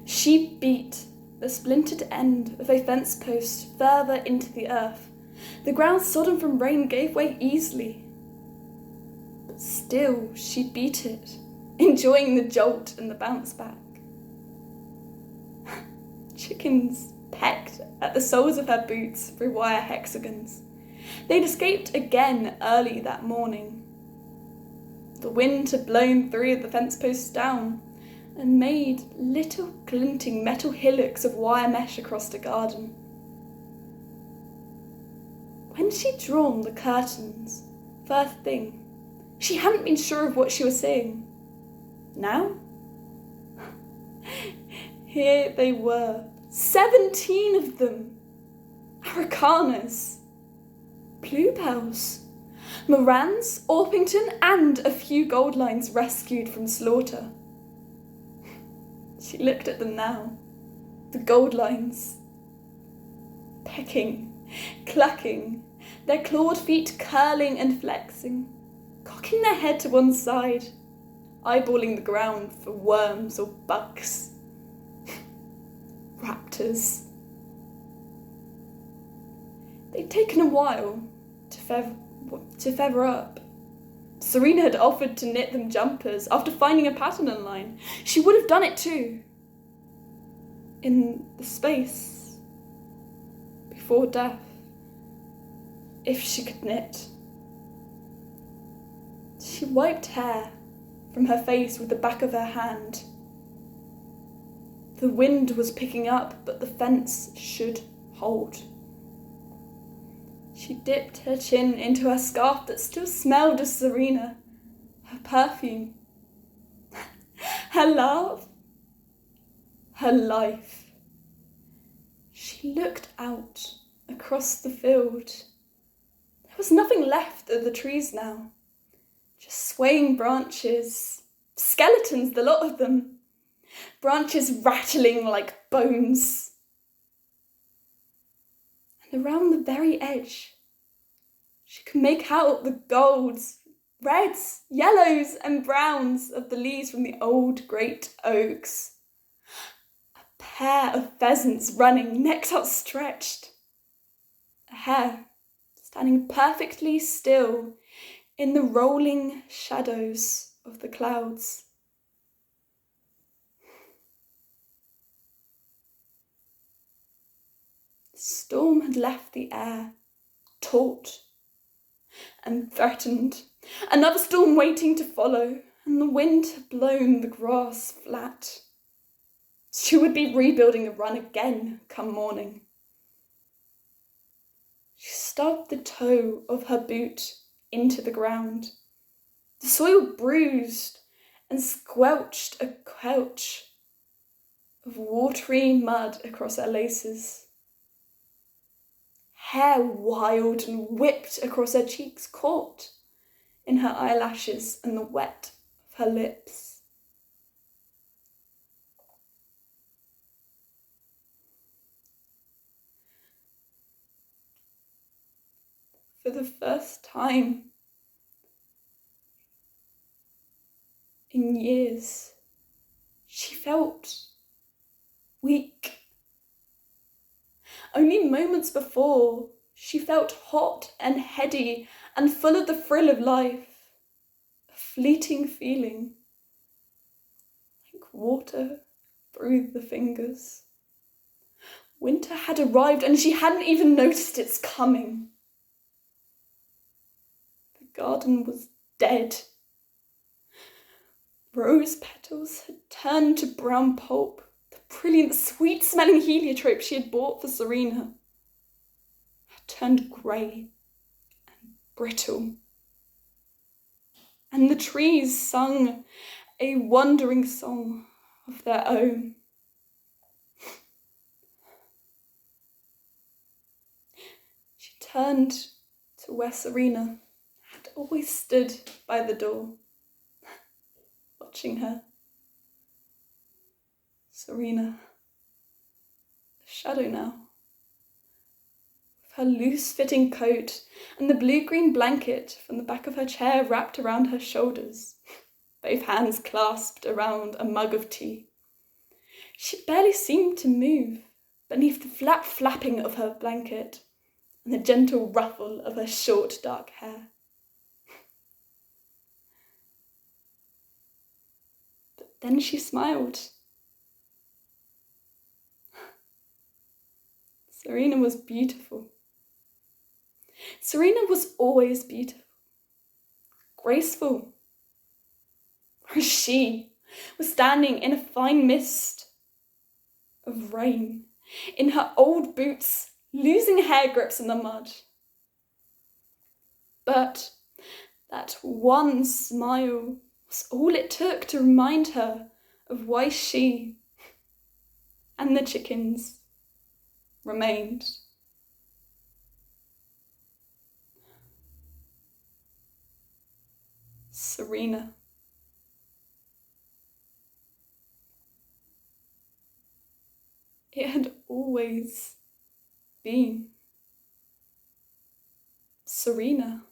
She beat the splintered end of a fence post further into the earth. The ground sodden from rain gave way easily. But still she beat it, enjoying the jolt and the bounce back. Chickens pecked at the soles of her boots through wire hexagons. They'd escaped again early that morning. The wind had blown 3 of the fence posts down and made little glinting metal hillocks of wire mesh across the garden. When she'd drawn the curtains, first thing, she hadn't been sure of what she was seeing. Now? Here they were, 17 of them. Americanas, bluebells, Morans, Orpington, and a few gold lines rescued from slaughter. She looked at them now, the gold lines, pecking, clucking, their clawed feet curling and flexing, cocking their head to one side, eyeballing the ground for worms or bugs. Raptors. They'd taken a while to feather up. Serena had offered to knit them jumpers after finding a pattern online. She would have done it too. In the space before death, if she could knit. She wiped hair from her face with the back of her hand. The wind was picking up, but the fence should hold. She dipped her chin into her scarf that still smelled of Serena, her perfume, her love, her life. She looked out across the field. There was nothing left of the trees now, just swaying branches, skeletons, the lot of them, branches rattling like bones. And around the very edge, she could make out the golds, reds, yellows and browns of the leaves from the old great oaks. A pair of pheasants running, necks outstretched. A hare standing perfectly still in the rolling shadows of the clouds. The storm had left the air, taut and threatened. Another storm waiting to follow, and the wind had blown the grass flat. She would be rebuilding the run again come morning. She stubbed the toe of her boot into the ground. The soil bruised and squelched a quelch of watery mud across her laces. Hair wild and whipped across her cheeks, caught in her eyelashes and the wet of her lips. For the first time in years, she felt weak. Only moments before, she felt hot and heady and full of the thrill of life, a fleeting feeling, like water through the fingers. Winter had arrived and she hadn't even noticed its coming. The garden was dead. Rose petals had turned to brown pulp. The brilliant, sweet-smelling heliotrope she had bought for Serena had turned grey and brittle. And the trees sung a wandering song of their own. She turned to where Serena had always stood by the door, watching her. Serena, a shadow now, with her loose-fitting coat and the blue-green blanket from the back of her chair wrapped around her shoulders, both hands clasped around a mug of tea. She barely seemed to move beneath the flapping of her blanket and the gentle ruffle of her short dark hair. But then she smiled. Serena was beautiful. Serena was always beautiful, graceful. Whereas she was standing in a fine mist of rain, in her old boots, losing hair grips in the mud. But that one smile was all it took to remind her of why she and the chickens remained. Serena. It had always been Serena.